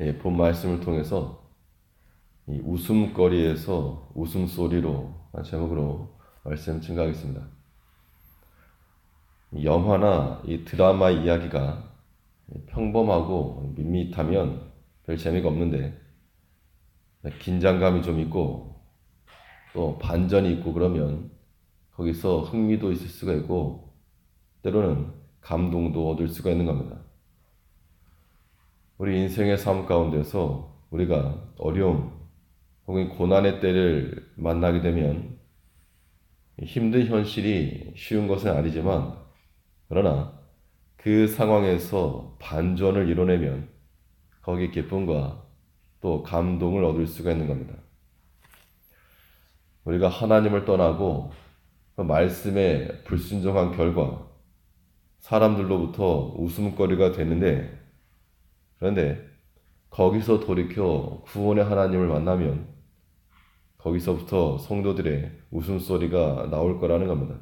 본 말씀을 통해서 이 웃음거리에서 웃음소리로 제목으로 말씀 증가하겠습니다. 이 영화나 이 드라마 이야기가 평범하고 밋밋하면 별 재미가 없는데 긴장감이 좀 있고 또 반전이 있고 그러면 거기서 흥미도 있을 수가 있고 때로는 감동도 얻을 수가 있는 겁니다. 우리 인생의 삶 가운데서 우리가 어려움 혹은 고난의 때를 만나게 되면 힘든 현실이 쉬운 것은 아니지만 그러나 그 상황에서 반전을 이뤄내면 거기에 기쁨과 또 감동을 얻을 수가 있는 겁니다. 우리가 하나님을 떠나고 그 말씀에 불순종한 결과 사람들로부터 웃음거리가 되는데 그런데 거기서 돌이켜 구원의 하나님을 만나면 거기서부터 성도들의 웃음소리가 나올 거라는 겁니다.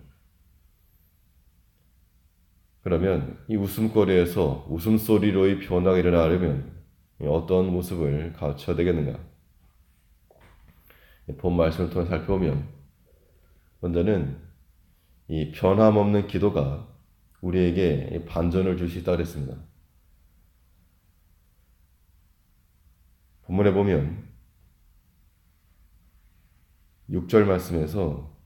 그러면 이 웃음거리에서 웃음소리로의 변화가 일어나려면 어떤 모습을 갖춰야 되겠는가? 본 말씀을 통해 살펴보면 먼저는 이 변함없는 기도가 우리에게 반전을 줄 수 있다고 그랬습니다. 본문에 보면 6절 말씀에서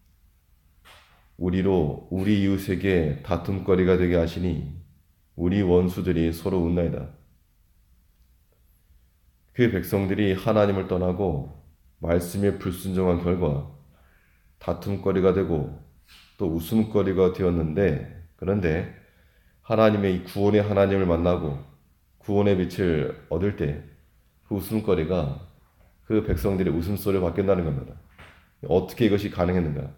우리로 우리 이웃에게 다툼거리가 되게 하시니 우리 원수들이 서로 웃나이다. 그 백성들이 하나님을 떠나고 말씀에 불순종한 결과 다툼거리가 되고 또 웃음거리가 되었는데 그런데 하나님의 이 구원의 하나님을 만나고 구원의 빛을 얻을 때 그 웃음거리가 그 백성들의 웃음소리로 바뀐다는 겁니다. 어떻게 이것이 가능했는가?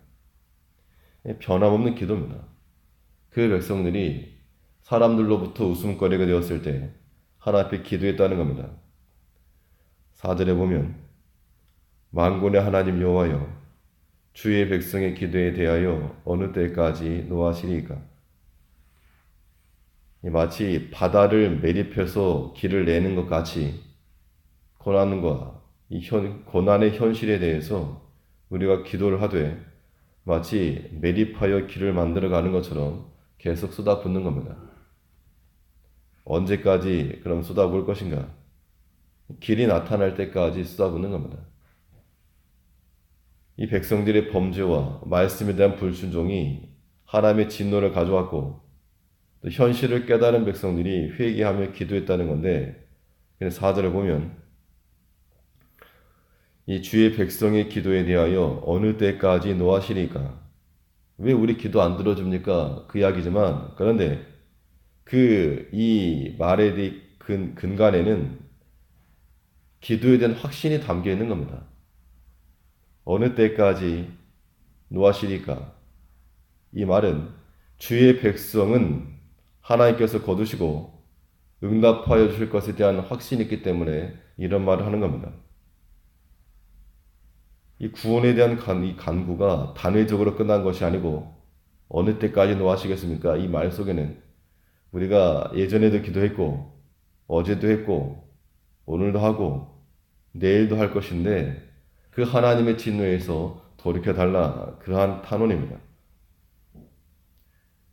변함없는 기도입니다. 그 백성들이 사람들로부터 웃음거리가 되었을 때 하나님 앞에 기도했다는 겁니다. 4절에 보면 만군의 하나님 여호와여 주의 백성의 기도에 대하여 어느 때까지 노하시리까? 마치 바다를 매립해서 길을 내는 것 같이 고난과 고난의 현실에 대해서 우리가 기도를 하되 마치 매립하여 길을 만들어가는 것처럼 계속 쏟아붓는 겁니다. 언제까지 그럼 쏟아부을 것인가? 길이 나타날 때까지 쏟아붓는 겁니다. 이 백성들의 범죄와 말씀에 대한 불순종이 하나님의 진노를 가져왔고 또 현실을 깨달은 백성들이 회개하며 기도했다는 건데 4절을 보면 이 주의 백성의 기도에 대하여 어느 때까지 노하시리까? 왜 우리 기도 안 들어줍니까? 그 이야기지만 그런데 이 말에 대한 근간에는 기도에 대한 확신이 담겨 있는 겁니다. 어느 때까지 노하시리까? 이 말은 주의 백성은 하나님께서 거두시고 응답하여 주실 것에 대한 확신이 있기 때문에 이런 말을 하는 겁니다. 이 구원에 대한 이 간구가 단회적으로 끝난 것이 아니고 어느 때까지 노하시겠습니까? 이 말 속에는 우리가 예전에도 기도했고 어제도 했고 오늘도 하고 내일도 할 것인데 그 하나님의 진노에서 돌이켜달라 그러한 탄원입니다.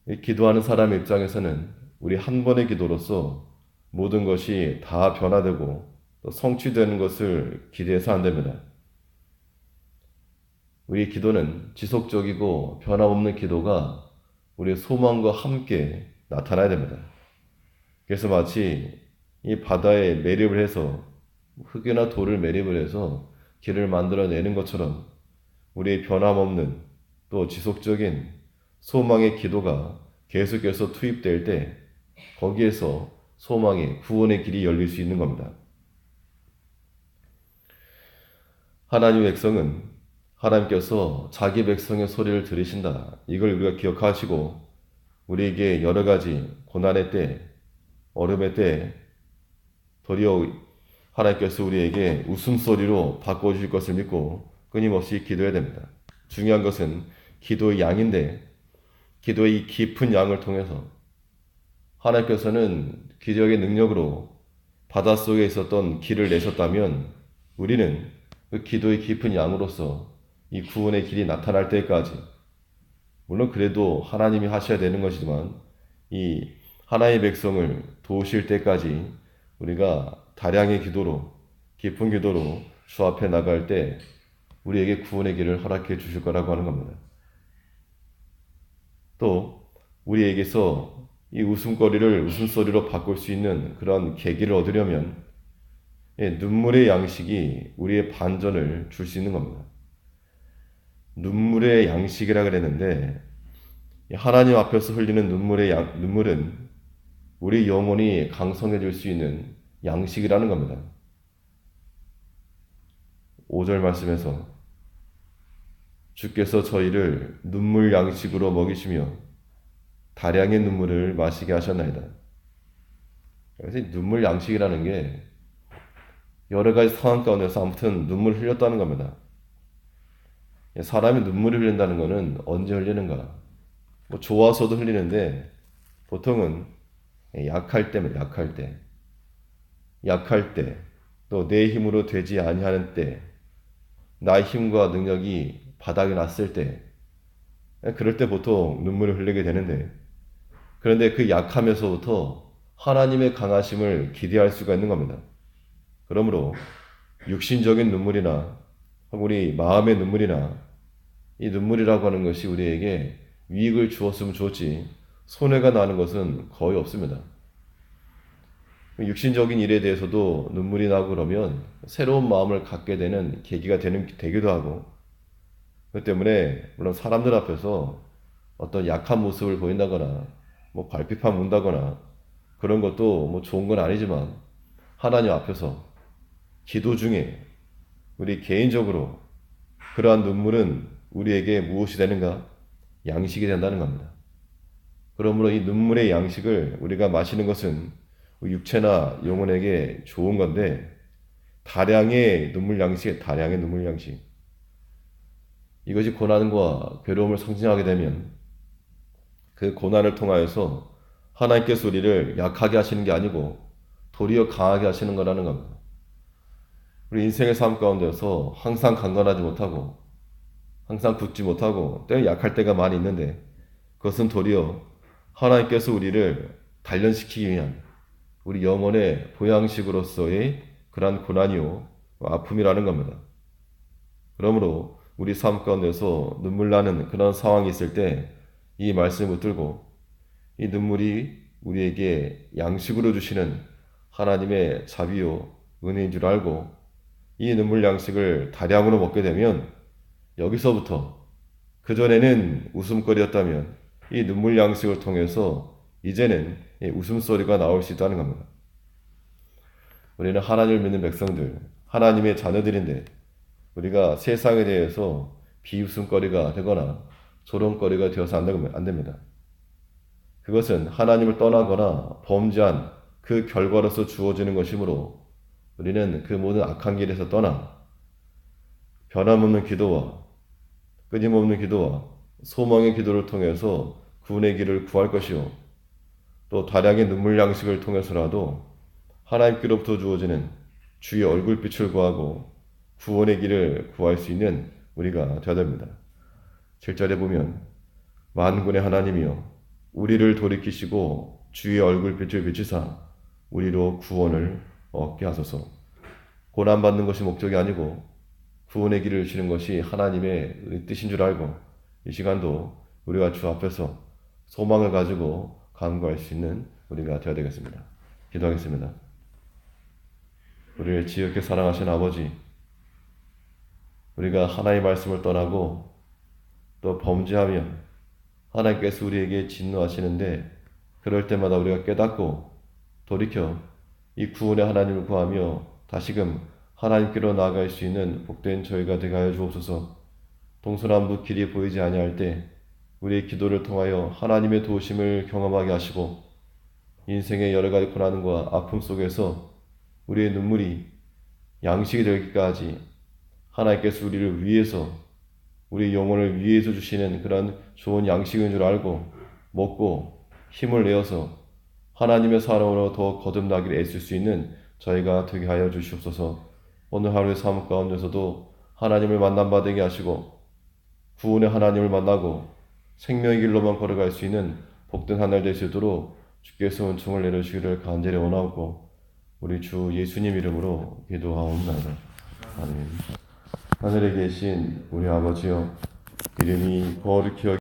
이 기도하는 사람의 입장에서는 우리 한 번의 기도로서 모든 것이 다 변화되고 또 성취되는 것을 기대해서 안 됩니다. 우리의 기도는 지속적이고 변함없는 기도가 우리의 소망과 함께 나타나야 됩니다. 그래서 마치 이 바다에 매립을 해서 흙이나 돌을 매립을 해서 길을 만들어내는 것처럼 우리의 변함없는 또 지속적인 소망의 기도가 계속해서 투입될 때 거기에서 소망의 구원의 길이 열릴 수 있는 겁니다. 하나님의 백성은 하나님께서 자기 백성의 소리를 들으신다. 이걸 우리가 기억하시고 우리에게 여러 가지 고난의 때, 어려움의 때 도리어 하나님께서 우리에게 웃음소리로 바꿔주실 것을 믿고 끊임없이 기도해야 됩니다. 중요한 것은 기도의 양인데 기도의 이 깊은 양을 통해서 하나님께서는 기적의 능력으로 바닷속에 있었던 길을 내셨다면 우리는 그 기도의 깊은 양으로서 이 구원의 길이 나타날 때까지, 물론 그래도 하나님이 하셔야 되는 것이지만 이 하나님의 백성을 도우실 때까지 우리가 다량의 기도로, 깊은 기도로 주 앞에 나갈 때 우리에게 구원의 길을 허락해 주실 거라고 하는 겁니다. 또 우리에게서 이 웃음거리를 웃음소리로 바꿀 수 있는 그런 계기를 얻으려면 눈물의 양식이 우리의 반전을 줄 수 있는 겁니다. 눈물의 양식이라 그랬는데 하나님 앞에서 흘리는 눈물은 우리 영혼이 강성해질 수 있는 양식이라는 겁니다. 5절 말씀에서 주께서 저희를 눈물 양식으로 먹이시며 다량의 눈물을 마시게 하셨나이다. 그래서 눈물 양식이라는 게 여러 가지 상황 가운데서 아무튼 눈물을 흘렸다는 겁니다. 사람이 눈물을 흘린다는 것은 언제 흘리는가? 뭐 좋아서도 흘리는데 보통은 약할 때입니다. 약할 때, 또 내 힘으로 되지 아니하는 때, 나의 힘과 능력이 바닥이 났을 때, 그럴 때 보통 눈물을 흘리게 되는데, 그런데 그 약함에서부터 하나님의 강하심을 기대할 수가 있는 겁니다. 그러므로 육신적인 눈물이나 우리 마음의 눈물이나 이 눈물이라고 하는 것이 우리에게 유익을 주었으면 좋지 손해가 나는 것은 거의 없습니다. 육신적인 일에 대해서도 눈물이 나고 그러면 새로운 마음을 갖게 되는 계기가 되기도 하고, 그렇기 때문에 물론 사람들 앞에서 어떤 약한 모습을 보인다거나 뭐 발피판 문다거나 그런 것도 뭐 좋은 건 아니지만 하나님 앞에서 기도 중에 우리 개인적으로 그러한 눈물은 우리에게 무엇이 되는가? 양식이 된다는 겁니다. 그러므로 이 눈물의 양식을 우리가 마시는 것은 육체나 영혼에게 좋은 건데, 다량의 눈물 양식. 이것이 고난과 괴로움을 상징하게 되면 그 고난을 통하여서 하나님께서 우리를 약하게 하시는 게 아니고 도리어 강하게 하시는 거라는 겁니다. 우리 인생의 삶 가운데서 항상 강건하지 못하고 항상 굳지 못하고 때로 약할 때가 많이 있는데, 그것은 도리어 하나님께서 우리를 단련시키기 위한 우리 영혼의 보양식으로서의 그러한 고난이요 아픔이라는 겁니다. 그러므로 우리 삶 가운데서 눈물 나는 그런 상황이 있을 때 이 말씀을 붙들고 이 눈물이 우리에게 양식으로 주시는 하나님의 자비요 은혜인 줄 알고 이 눈물 양식을 다량으로 먹게 되면, 여기서부터 그전에는 웃음거리였다면 이 눈물 양식을 통해서 이제는 웃음소리가 나올 수 있다는 겁니다. 우리는 하나님을 믿는 백성들, 하나님의 자녀들인데 우리가 세상에 대해서 비웃음거리가 되거나 조롱거리가 되어서 안 됩니다. 그것은 하나님을 떠나거나 범죄한 그 결과로서 주어지는 것이므로 우리는 그 모든 악한 길에서 떠나 변함없는 기도와 끊임없는 기도와 소망의 기도를 통해서 구원의 길을 구할 것이요, 또 다량의 눈물 양식을 통해서라도 하나님께로부터 주어지는 주의 얼굴빛을 구하고 구원의 길을 구할 수 있는 우리가 되어야 됩니다. 7절에 보면 만군의 하나님이여 우리를 돌이키시고 주의 얼굴빛을 비추사 우리로 구원을 얻게 하소서. 고난받는 것이 목적이 아니고 구원의 길을 주시는 것이 하나님의 뜻인 줄 알고 이 시간도 우리가 주 앞에서 소망을 가지고 간구할 수 있는 우리가 되어야 되겠습니다. 기도하겠습니다. 우리를 지극히 사랑하신 아버지, 우리가 하나님의 말씀을 떠나고 또 범죄하면 하나님께서 우리에게 진노하시는데, 그럴 때마다 우리가 깨닫고 돌이켜 이 구원의 하나님을 구하며 다시금 하나님께로 나아갈 수 있는 복된 저희가 되게 하여 주옵소서. 동서남북 길이 보이지 아니할 때 우리의 기도를 통하여 하나님의 도우심을 경험하게 하시고, 인생의 여러 가지 고난과 아픔 속에서 우리의 눈물이 양식이 되기까지 하나님께서 우리를 위해서, 우리 영혼을 위해서 주시는 그런 좋은 양식인 줄 알고 먹고 힘을 내어서 하나님의 사랑으로 더 거듭나기를 애쓸 수 있는 저희가 되게 하여 주시옵소서. 오늘 하루의 삶 가운데서도 하나님을 만남 받게 하시고 구원의 하나님을 만나고 생명의 길로만 걸어갈 수 있는 복된 한 날 될 수 있도록 주께서 은총을 내려주시기를 간절히 원하고 우리 주 예수님 이름으로 기도하옵나이다. 아멘. 하늘에 계신 우리 아버지여, 이름이 거룩히 여겨